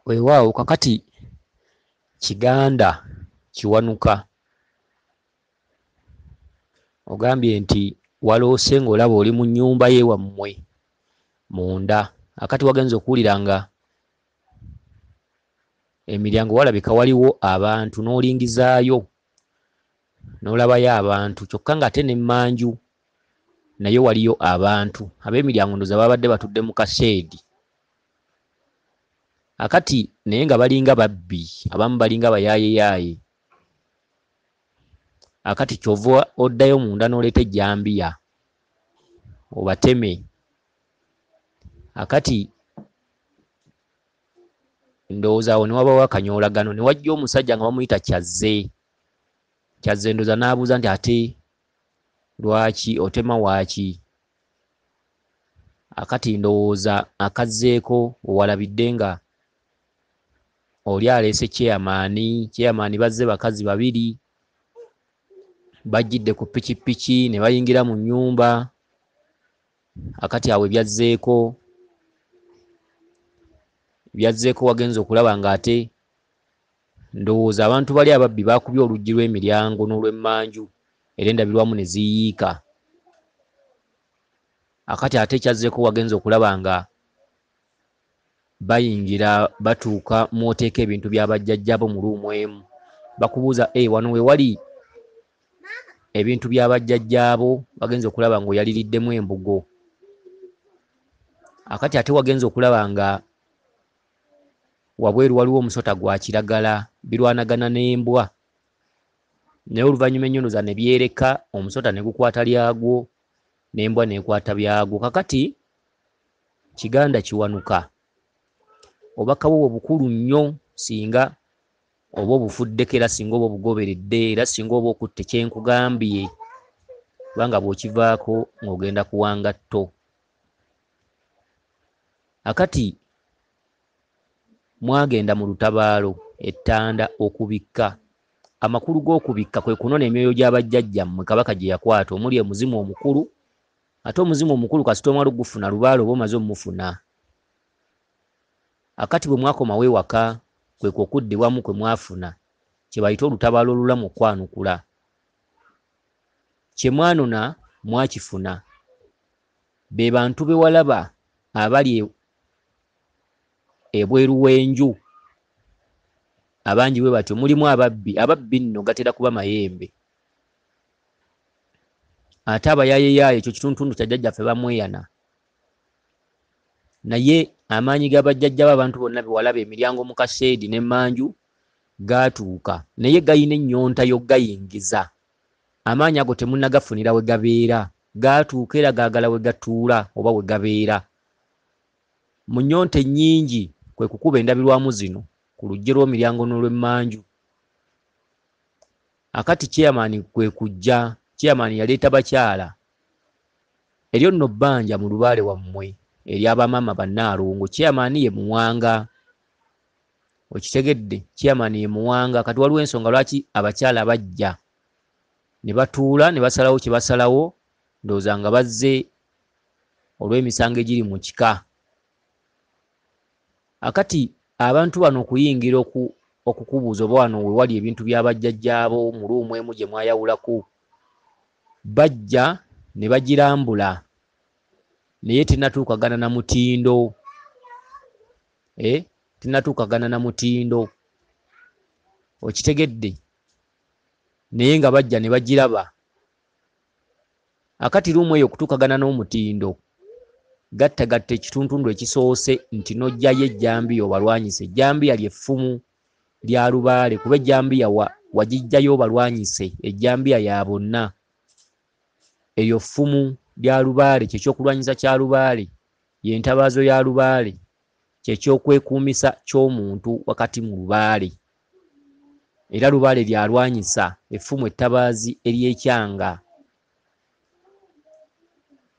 Weewaawo kakati Kiganda kiwanuka. Ogambye nti waloose ng'olaba oli mu nnyumba ye wammwe munda, akati wagenza okuwulira nga emiryango walabika waliwo abantu n'olingizaayo n'olabayo abantu, kyokka ng'ate n'emmanju naye waliyo abantu ab'emiryango ndoza babadde batudde mu kaseedi. Akati naye nga balinga babbi, abamu balinga bayaayeyaaye. Akati kyova oddayo munda n'oleeta ejjambiya obateme. Akati ndowooza awo ne wabawo akanyoolagano, ne wajja omusajja nga bamuyita Kyazze. Kyazze ndowooza n'abuuza nti ate lwaki otema waaki? Akati ndowooza akazzeeko owalabidde nga oli aleese chairman bazze bakazi babiri bajjidde ku pikipiki ne bayingira mu nnyumba. Akati awo byazzeeko wagenza okulaba ng'ate ndowooza abantu bali ababbi baakubye oluggi lw'emiryango n'olw'emmanju era endabirwamu ne ziyiika. Akati ate kyazzeeko wagenza okulaba nga bayingira batuuka mw'oteeka ebintu bya bajjajjabo mu luumu emu, bakubuuza wano we wali ebintu bya bajjajjabo, wagenza okulaba ng'oyaliriddemu embugo. Akati ate wagenza okulaba nga wabweru waliwo omusota gwa kiragala birwanagana n'embwa, naye oluvannyuma ennyondoza ne byereka, omusota ne gukwata lyagwo n'embwa n'ekwata byagwo. Kakati Kiganda kiwanuka. Obubaka bwo bukulu nnyo singa oba obufuddeko era singa oba obugoberedde era singa oba okutte kyenkugambye, kubanga bw'okivaako ng'ogenda kuwanga tto. Akati mwagenda mu lutabaalo e Ttanda okubikka. Amakulu g'okubikka kwe kunona emyoyo gy'abajjajjammwe Kabaka gye yakwata, omuli omuzimu omukulu. Ate omuzimu omukulu kasita omala ogufuna lubaalo oba omaze omufuna. Akati bwe mwakomawo ewaka kwe okuddibwamu kwe mwafuna kye bayita olutabaalo olulamu okwanukula. Kye mwanona mwakifuna. Be bantu be walaba abali ebweru w'enju abangi bwe batyo, mulimu ababbi nno gatera kuba mayembe. Ate abayaayeyaaya ekyo kituntundu kya jjajjaffe bamweyana. Naye amaanyi g'abajjajjabo abantu bonna be walaba emiryango mu kaseedi n'emmanju gaatuuka, naye gayina ennyonta y'oggayingiza. Amaanyi ago temunnagafunira we gabeera, gaatuuka era gaagala we gatuula oba we gabeera. Mu nnyonta ennyingi kwe kukuba endabirwamu zino ku luggi lw'emiryango n'olw'emmanju. Akati chairman kwe kujja. Chairman yaleeta bakyala eryo nno bbanja mu lubaale wammwe ery'abamama bannaalongo. Chairman ye muwanga, okitegedde? Chairman ye muwanga. Kati waliwo ensonga lwaki abakyala bajja ne batuula ne basalawo kye basalawo, ndowooza nga bazze olw'emisango egiri mu kika. Akati abantu bano okuyingira okukubuuza oba wano we wali ebintu by'abajjajjaabo mu luumu emu gye mwayawulaku, bajja ne bagirambula naye tennatuukagana na mutindo. Tennatuukagana na mutindo, okitegedde? Naye nga bajja ne bagiraba. Akati luumu eyo okutuukagana n'omutindo gattagatta ekituntundu ekisoose nti n'ojjayo ejjambiya obalwanyise. Ejjambiya ly'effumu lya lubaale, kuba ejjambiya wagijjayo obalwanyise. Ejjambiya ya bonna. Eryo ffumu lya lubaale, kyekyokulwanyisa kya lubaale, y'entabaazo ya lubaale, kyekyokwekuumisa ky'omuntu wakati mu lubaale. Era lubaale lyalwanyisa, effumu ettabaazi ery'ekyanga.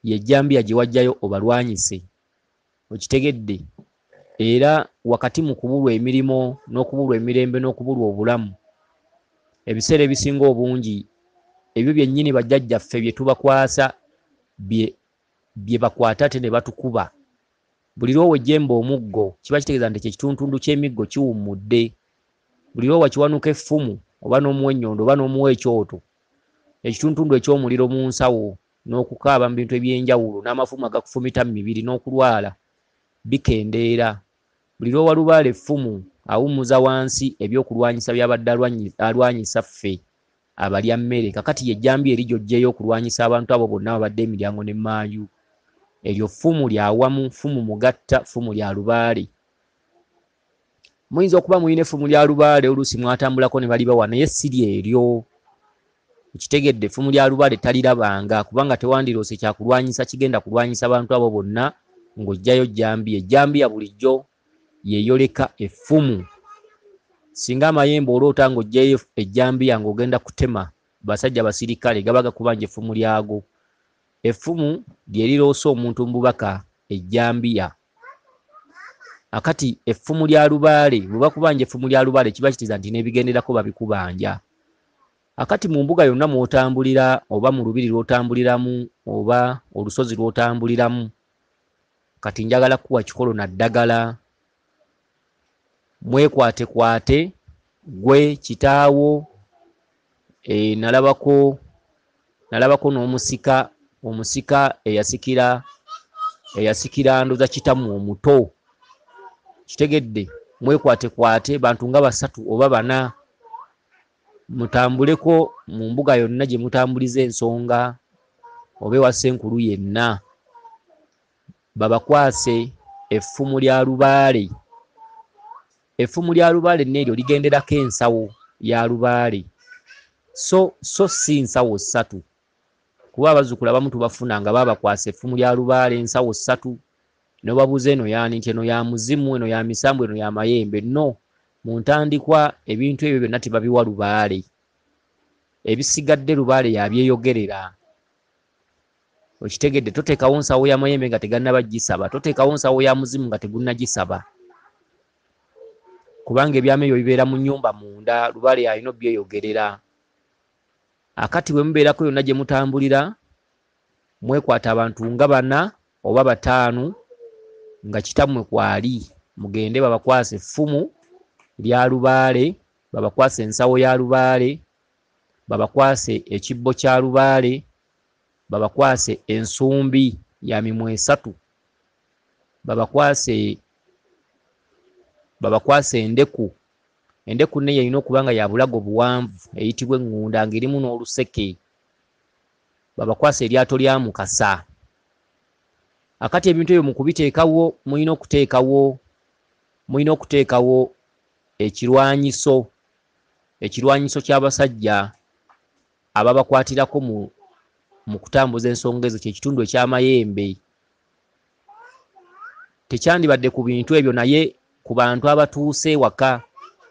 Y'ejjambiya gye wajjayo obalwanyise, okitegedde? Era wakati mu kubulwa emirimo n'okubulwa emirembe n'okubulwa obulamu, ebiseera ebisinga obungi ebyo byennyini bajjajjaffe bye tubakwasa bye bakwata ate ne batukuba. buli lwowe jemba omuggo kiba kitegeeza nti ekituntundu ky'emiggo kiwummudde. Buli lwowa kiwanuka effumu oba n'omuwa ennyondo oba n'omuwa ekyoto, ekituntundu eky'omuliro mu nsawo n'okukaaba mu bintu eby'enjawulo n'amafumu agakufumita mu mibiri n'okulwala bikendeera. Buli lwowa lubaala effumu awummuza wansi ebyokulwanyisa by'abadde alwanyisa ffe abalya mmere. Kakati yejjambi eri gy'oggyeyo okulwanyisa abantu abo bonna babadde emiryango n'emmanju. Eryo ffumu lya wamu, ffumu mugatta, ffumu lya lubaale. Muyinza okuba muyina effumu lya lubaale oluusi mwatambulako ne balibawa naye si lyeryo. Ekitegedde effumu lya lubaale talirabanga kubanga tewandiroose kyakulwanyisa kigenda kulwanyisa abantu abo bonna ng'oggyayo jjambiya. Ejjambiya bulijjo yeeyoleka effumu. Singa amayembe oloota ng'oggyeyo ejjambiya ng'ogenda kutema basajja basirikale gaba gakubanja effumu lyago. Effumu lye liroose omuntu mubaka ejjambiya. Akati effumu lya lubaale bwe bakubanja effumu lya lubaale kiba kitegeeza nti n'ebigenderako babikubanja. Akati mu mbuga yonna mw'otambulira oba mu lubiri lw'otambuliramu oba olusozi lw'otambuliramu, kati njagala kuwa kikolo na ddagala. Mwekwatekwate gwe kitaawo, nalabako n'omusika eyasikira ndoza kitamu omuto. Kitegedde mwekwatekwate bantu nga 3 oba 4 mutambuleko mu mbuga yonna gye mutambuliza ensonga oba ewa Ssenkulu yenna, babakwase effumu lya lubaale. Effumu lya lubaale n'eryo ligenderako ensawo ya lubaale, so si nsawo 3 kuba abazzukulu abamu tubafuna nga babakwasa effumu lya lubaale ensawo 3 n'obabuuza eno yaani nti eno ya muzimu, eno ya misambu, eno ya mayembe. No, mu ntandikwa ebintu ebyo byonna tebabiwa lubaale. Ebisigadde lubaale yabyeyogerera. Okitegedde toteekawo nsawo ya mayembe nga tegannaba gisaba, toteekawo nsawo ya muzimu nga tegunnagisaba. Kubanga ebyama ebyo bibeera mu nnyumba munda, lubaale yalina obyeyogerera. Akati bwe mubeerako yonna gye mutambulira, mwekwata abantu nga 4 oba 5 nga kitammwe kwali, mugende babakwasa effumu lya lubaale, babakwasa ensawo ya lubaale, babakwase ekibbo kya lubaale, babakwase ensumbi ya mimwe 3, babakwase endeku. Endeku naye erina okuba nga ya bulago buwanvu eyitibwa eŋŋunda ng'erimu n'oluseke. Babakwase eryato lya Mukasa. Akati ebintu ebyo mu kubiteekawo mulina okuteekawo ekirwanyiso ky'abasajja ababakwatirako mu kutambuza ensonga ezo, kyekitundu eky'amayembe. Tekyandibadde ku bintu ebyo naye ku bantu abatuuse waka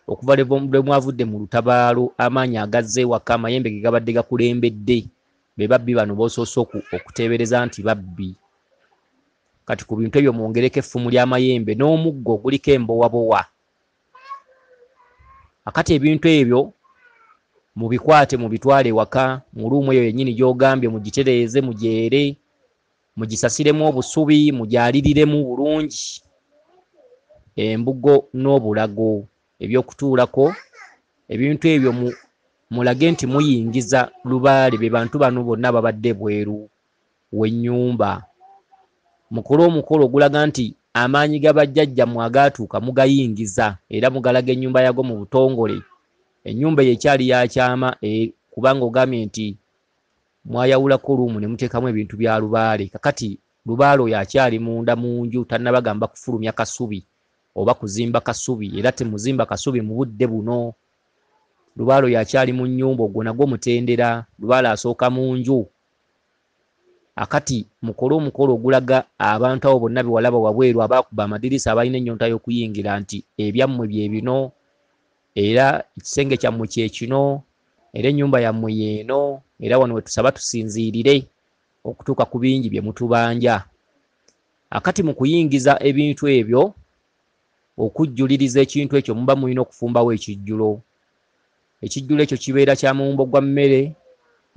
okuva lwe mwavudde mu lutabaalo, amaanyi agazze ewaka, amayembe ge gabadde gakulembedde, be babbi bano b'osoose okuteebereza nti babbi. Kati ku bintu ebyo mwongereko effumu ly'amayembe n'omuggo guliko embowabowa. Akati ebintu ebyo mubikwate mubitwale ewaka, mu luumu eyo yennyini gy'ogambye mugitereeze, mugyere, mugisasiremu obusubi, mugyaliriremu bulungi embugo n'obulago ebyokutuulako. Ebintu ebyo mulage nti muyingiza lubaale be bantu bano bonna babadde bweru w'ennyumba. Mukole omukolo ogulaga nti amaanyi g'abajjajjammwe agaatuuka mugayingiza era mugalaga ennyumba yago mu butongole. Ennyumba eyo ekyali yakyama kubanga ogambye nti mwayawulako luumu ne muteekamu ebintu bya lubaale. Kakati lubaale oyo akyali munda mu nju, tannabagamba kufulumya kasubi oba kuzimba kasubi, era temuzimba kasubi mu budde buno. Lubaale oyo akyali mu nnyumba, ogwo nagwo mutendera, lubaale asooka mu nju. Akati mukole omukolo ogulaga abantu abo bonna bewalaba wabweru abaakuba amadirisa abalina ennyonta y'okuyingira nti ebyammwe bye bino, era ekisenge kyammwe kye kino, era ennyumba yammwe yeeno, era wano we tusaba tusinziirire okutuuka ku bingi bye mutubanja. Akati mu kuyingiza ebintu ebyo, okujjuliriza ekintu ekyo muba mulina okufumbawo ekijjulo. Ekijjulo ekyo kibeera kya muwumbo gwa mmere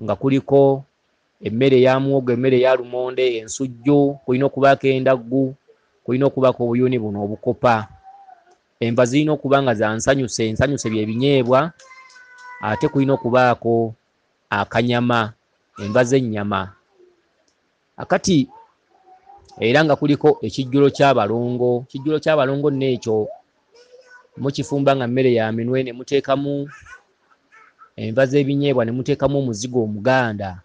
nga kuliko emmere ya muwogo, emmere ya lumonde, ensujju, kulina okubaako endaggu, kulina okubaako obuyuni buno obukopa. Enva zirina okuba nga za nsanyuse, ensanyuse bye binyeebwa, ate kulina okubaako akanyama, enva z'ennyama. Akati era nga kuliko ekijjulo ky'abalongo. Ekijjulo ky'abalongo n'ekyo mukifumba nga mmere ya minwe, ne muteekamu enva z'ebinyeebwa, ne muteekamu omuzigo omuganda,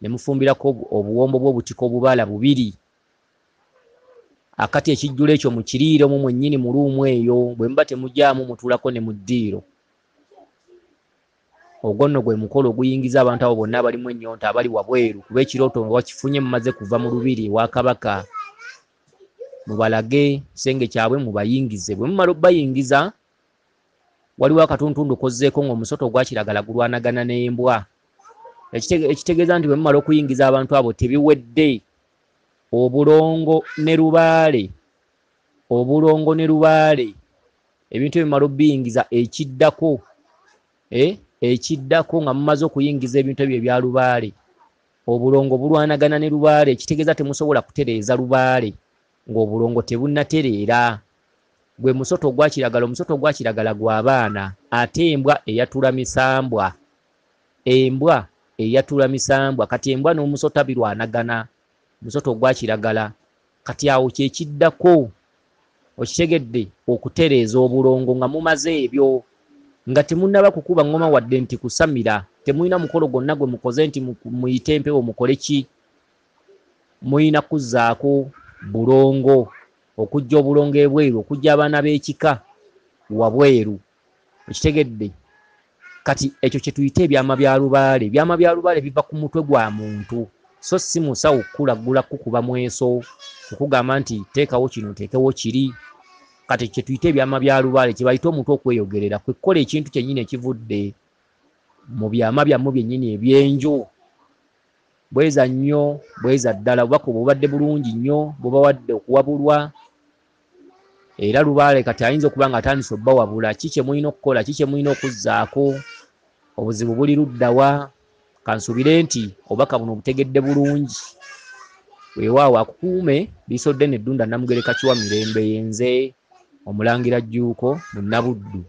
ne mufumbirako obuwombo bw'obutiko obubala 2. Akati ekijjulo ekyo mukiriire omwo mwennyini mu luumu eyo, bwe muba temugyamu mutuulako ne mu ddiiro. Ogwo nno gwe mukolo oguyingiza abantu abo bonna abalimu ennyonta abali wabweru, kuba ekirooto wakifunye mumaze kuva mu lubiri ewa Kabaka. Mubalage kisenge kyabwe mubayingize. Bwe mumala obbayingiza, waliwo akatuntundu kozzeeko ng'omusota ogwa kiragala gulwanagana n'embwa. Ekitegeeza nti bwe mumala okuyingiza abantu abo tebiwedde. Obulongo ne lubaale, obulongo ne lubaale, ebintu ebimala obbiyingiza ekiddako, ekiddako nga mumaze okuyingiza ebintu ebyo ebya lubaale, obulongo bulwanagana ne lubaale. Ekitegeeza temusobola kutereeza lubaale ng'obulongo tebunnatereera. Gwe musota ogwa kiragala. Omusota ogwa kiragala gw'abaana, ate embwa eyatula misambwa. Embwa eyatula misambwa. Kati embwa n'omusota birwanagana. Musota ogwa kiragala. Kati awo kyekiddako, okitegedde, okutereeza obulongo nga mumaze ebyo, nga temunnaba kukuba ngoma wadde nti kusamira. Temulina mukolo gwonna gwe mukoze nti muyite empewo mukole ki. Muyina kuzzaako bulongo, okujja obulongo ebweru, okujja abaana b'ekika wabweru. Okitegedde? Kati ekyo kye tuyita ebyama bya lubaale. Ebyama bya lubaale biva ku mutwe gwa muntu, so si musawo kukulagula kukuba mweso okugamba nti teekawo kino teekewo kiri. Kati kye tuyita ebyama bya lubaale kye bayita omutwe okweyogerera, kwe kukola ekintu kyennyini ekivudde mu byama byammwe byennyini ebyenju. Bweza nnyo, bweza ddala. Obubaka obubadde bulungi nnyo, bubawadde okuwabulwa. Era lubaale kati ayinza okuba nga atandise obbawabula. Ki kye mulina okukola, ki kye mulina okuzzaako, obuzibu buli luddawa. Kansuubire nti obubaka buno butegedde bulungi. Weewaawo akukuume Liiso Ddene Ddunda Namugereka Kiwa Mirembe, yenze Omulangira Jjuuko Munnabuddu.